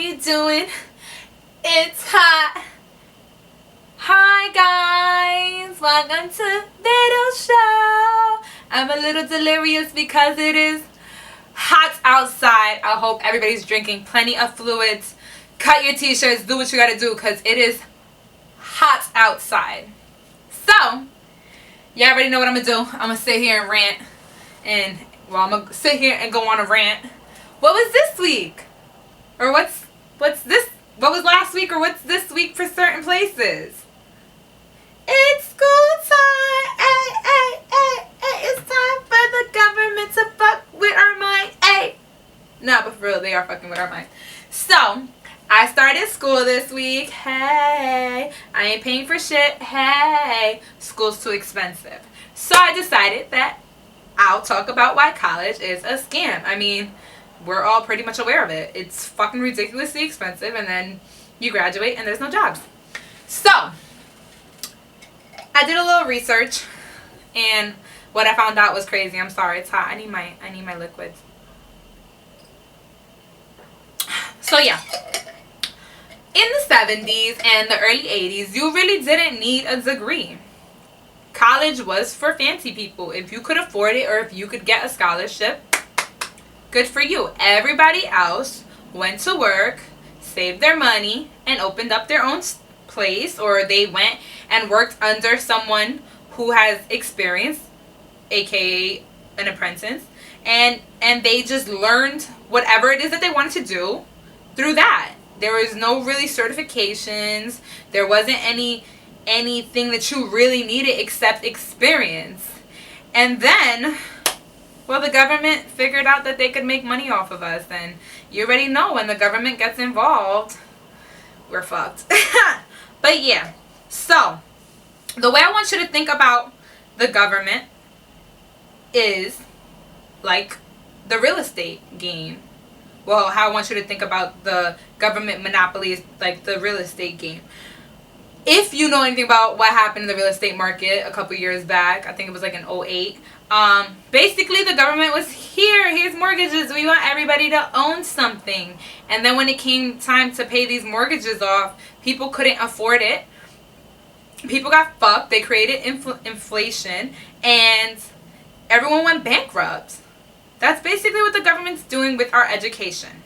you doing? It's hot. Hi guys, welcome to Little Show. I'm a little delirious because it is hot outside. I hope everybody's drinking plenty of fluids. Cut your t-shirts, do what you gotta do because it is hot outside. So, y'all already know what I'm gonna do. I'm gonna sit here and rant. I'm gonna sit here and go on a rant. What was this week? Or what's this? What was last week or what's this week for certain places? It's school time. Ay, ay, ay, ay. It's time for the government to fuck with our mind. Ay. No, but for real, they are fucking with our mind. So, I started school this week. Hey. I ain't paying for shit. Hey. School's too expensive. So I decided that I'll talk about why college is a scam. I mean, we're all pretty much aware of it. It's fucking ridiculously expensive, and then you graduate and there's no jobs. So, I did a little research, and what I found out was crazy. I'm sorry, it's hot. I need my liquids. So yeah, in the 70s and the early 80s, you really didn't need a degree. College was for fancy people. If you could afford it or if you could get a scholarship, good for you. Everybody else went to work, saved their money, and opened up their own place, or they went and worked under someone who has experience, aka an apprentice, and they just learned whatever it is that they wanted to do through that. There was no really certifications. There wasn't anything that you really needed except experience. And then, well, the government figured out that they could make money off of us. And you already know when the government gets involved, we're fucked. But yeah, so the way I want you to think about the government is like the real estate game. Well, how I want you to think about the government monopoly is like the real estate game. If you know anything about what happened in the real estate market a couple years back, I think it was like in 2008. Basically the government was here's mortgages. We want everybody to own something. And then when it came time to pay these mortgages off, people couldn't afford it. People got fucked. They created inflation and everyone went bankrupt. That's basically what the government's doing with our education.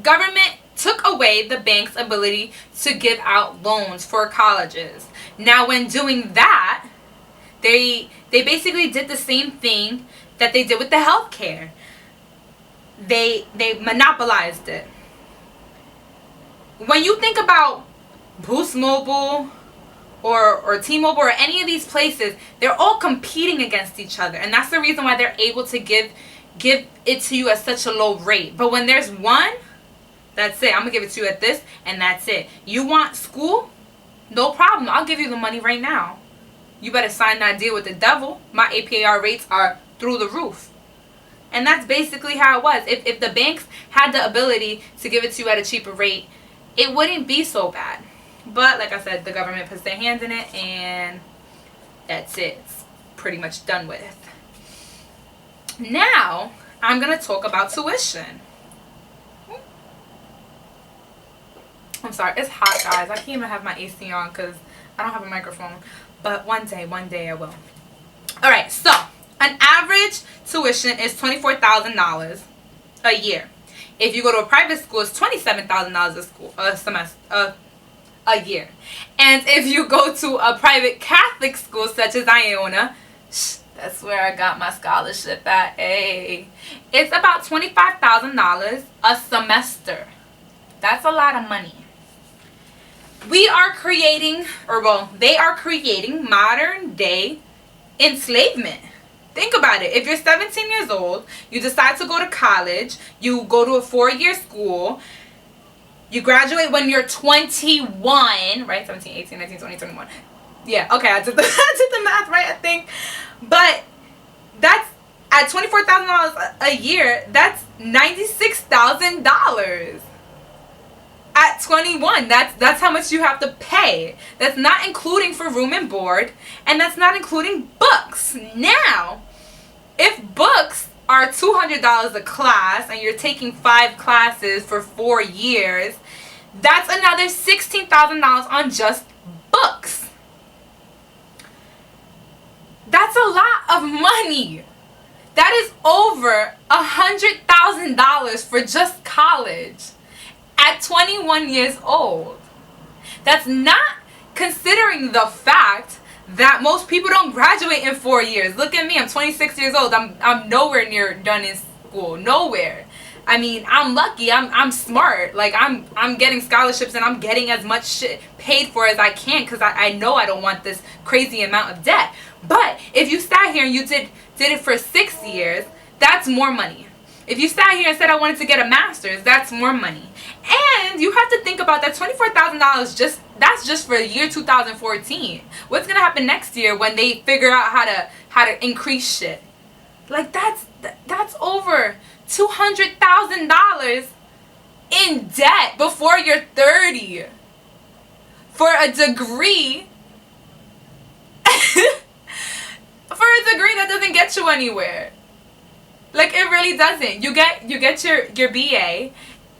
Government took away the bank's ability to give out loans for colleges. Now when doing that, they basically did the same thing that they did with the healthcare. They monopolized it. When you think about Boost Mobile or T-Mobile or any of these places, they're all competing against each other, and that's the reason why they're able to give it to you at such a low rate. But when there's one, that's it. I'm gonna give it to you at this, and that's it. You want school? No problem. I'll give you the money right now. You better sign that deal with the devil. My APR rates are through the roof. And that's basically how it was. If the banks had the ability to give it to you at a cheaper rate, it wouldn't be so bad. But like I said, the government puts their hands in it, and that's it. It's pretty much done with. Now, I'm going to talk about tuition. I'm sorry, it's hot, guys. I can't even have my AC on because I don't have a microphone. But one day I will. Alright, so an average tuition is $24,000 a year. If you go to a private school, it's $27,000 a year. And if you go to a private Catholic school such as Iona, that's where I got my scholarship at. Hey, it's about $25,000 a semester. That's a lot of money. We are creating, they are creating modern day enslavement. Think about it. If you're 17 years old, you decide to go to college, you go to a 4-year school, you graduate when you're 21, right? 17, 18, 19, 20, 21. Yeah, okay, I did the math right, I think. But that's, at $24,000 a year, that's $96,000. At 21, that's how much you have to pay. That's not including for room and board, and that's not including books. Now, if books are are $200 a class and you're taking 5 classes for 4 years, that's another $16,000 on just books. That's a lot of money. That is over $100,000 for just college at 21 years old. That's not considering the fact that most people don't graduate in 4 years. Look at me, I'm 26 years old. I'm nowhere near done in school. Nowhere. I mean, I'm lucky. I'm smart. Like I'm getting scholarships and I'm getting as much shit paid for as I can because I know I don't want this crazy amount of debt. But if you sat here and you did it for 6 years, that's more money. If you sat here and said I wanted to get a master's, that's more money. And you have to think about that $24,000 that's just for the year 2014. What's gonna happen next year when they figure out how to increase shit? Like that's over $200,000 in debt before you're 30 for a degree. For a degree that doesn't get you anywhere. Like it really doesn't. You get your BA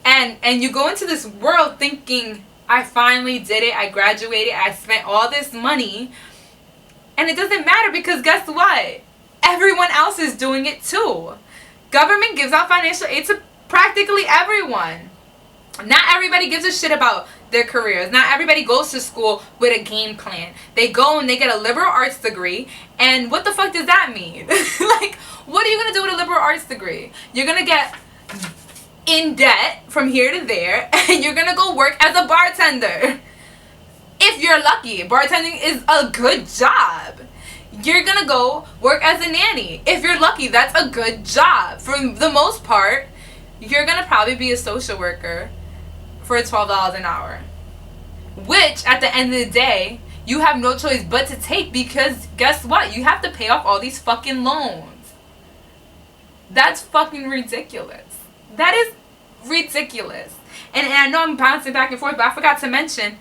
and you go into this world thinking I finally did it. I graduated. I spent all this money. And it doesn't matter because guess what? Everyone else is doing it too. Government gives out financial aid to practically everyone. Not everybody gives a shit about their careers. Not everybody goes to school with a game plan. They go and they get a liberal arts degree. And what the fuck does that mean? Like, what are you going to do with a liberal arts degree? You're going to get in debt from here to there. And you're going to go work as a bartender. If you're lucky. Bartending is a good job. You're going to go work as a nanny. If you're lucky, that's a good job. For the most part, you're going to probably be a social worker for $12 an hour. Which, at the end of the day, you have no choice but to take because guess what? You have to pay off all these fucking loans. That's fucking ridiculous. That is ridiculous. And I know I'm bouncing back and forth, but I forgot to mention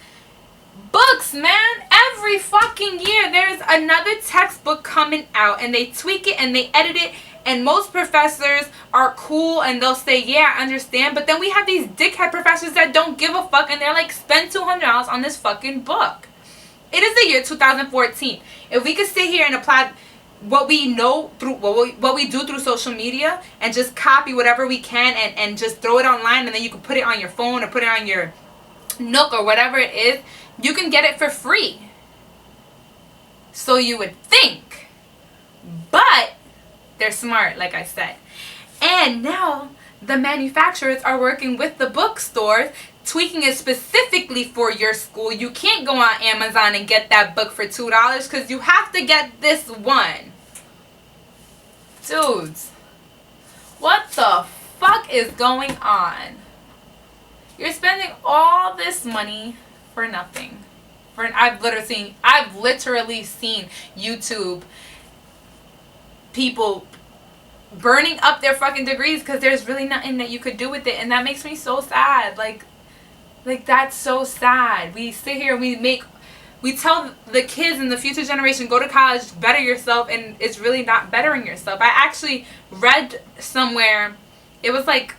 books, man. Every fucking year there's another textbook coming out and they tweak it and they edit it. And most professors are cool and they'll say, yeah, I understand. But then we have these dickhead professors that don't give a fuck and they're like, spend $200 on this fucking book. It is the year 2014. If we could sit here and apply what we know through what we do through social media and just copy whatever we can and just throw it online and then you can put it on your phone or put it on your Nook or whatever it is, you can get it for free. So you would think. But they're smart, like I said. And now the manufacturers are working with the bookstores, tweaking it specifically for your school. You can't go on Amazon and get that book for $2 because you have to get this one. Dudes, what the fuck is going on? You're spending all this money for nothing. I've literally seen YouTube people burning up their fucking degrees because there's really nothing that you could do with it, and that makes me so sad. Like that's so sad. We sit here and we tell the kids in the future generation, go to college, better yourself, and it's really not bettering yourself. I actually read somewhere, it was like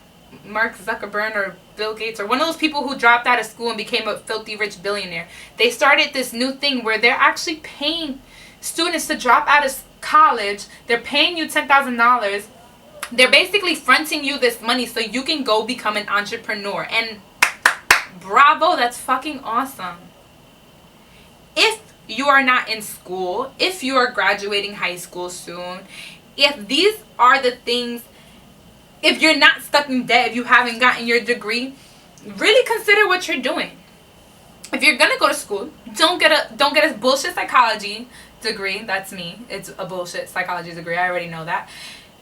Mark Zuckerberg or Bill Gates or one of those people who dropped out of school and became a filthy rich billionaire. They started this new thing where they're actually paying students to drop out of college. They're paying you $10,000. They're basically fronting you this money so you can go become an entrepreneur. And bravo, that's fucking awesome. If you are not in school, if you are graduating high school soon, if these are the things, if you're not stuck in debt, if you haven't gotten your degree, really consider what you're doing. If you're gonna go to school, don't get a bullshit psychology degree. That's me. It's a bullshit psychology degree. I already know that.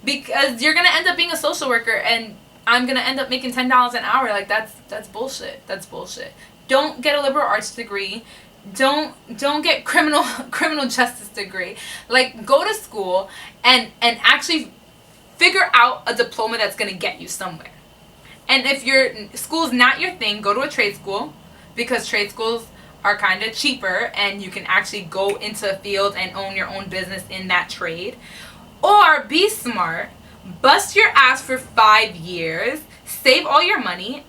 Because you're gonna end up being a social worker and I'm gonna end up making $10 an hour. Like that's bullshit. That's bullshit. Don't get a liberal arts degree. Don't get criminal justice degree. Like, go to school and actually figure out a diploma that's gonna get you somewhere. And if your school's not your thing, go to a trade school, because trade schools are kind of cheaper and you can actually go into a field and own your own business in that trade. Or be smart, Bust your ass for 5 years, save all your money,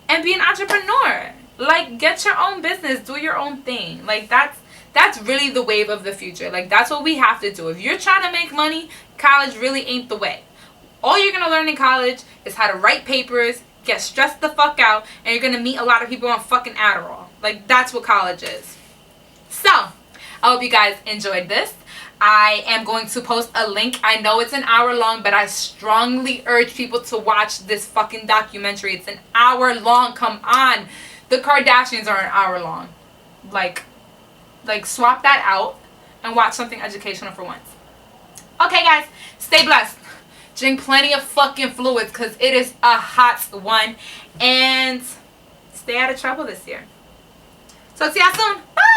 and be an entrepreneur. Like, get your own business, do your own thing. Like, that's really the wave of the future. Like, that's what we have to do. If you're trying to make money, college really ain't the way. All you're going to learn in college is how to write papers, get stressed the fuck out, and you're going to meet a lot of people on fucking Adderall. Like, that's what college is. So, I hope you guys enjoyed this. I am going to post a link. I know it's an hour long, but I strongly urge people to watch this fucking documentary. It's an hour long. Come on. The Kardashians are an hour long. Like swap that out and watch something educational for once. Okay, guys. Stay blessed. Drink plenty of fucking fluids because it is a hot one. And stay out of trouble this year. So, see y'all soon. Bye.